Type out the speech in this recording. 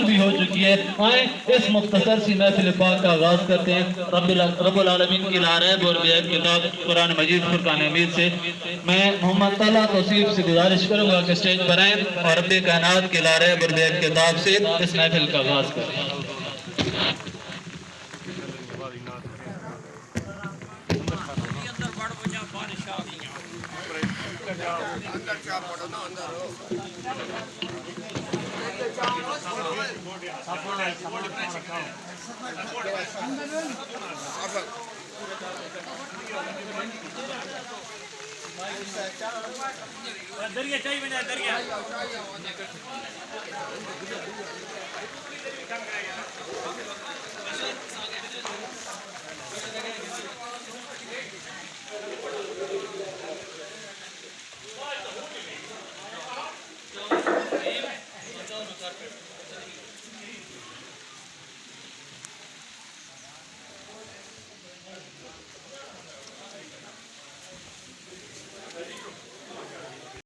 भी हो चुकी है। आए इस मुख्तसर सी महफिल पाक का आगाज करते हैं रब्बुल आलमीन की लारैब और बेअद किताब कुरान मजीद फुरकान हमीद से। मैं मोहम्मद तला तौसीफ से गुजारिश करूंगा कि स्टेज पर आए और रब्बे कायनात की लारैब और बेअद किताब से इस महफिल का आगाज करें। दरिया चाहिए दरिया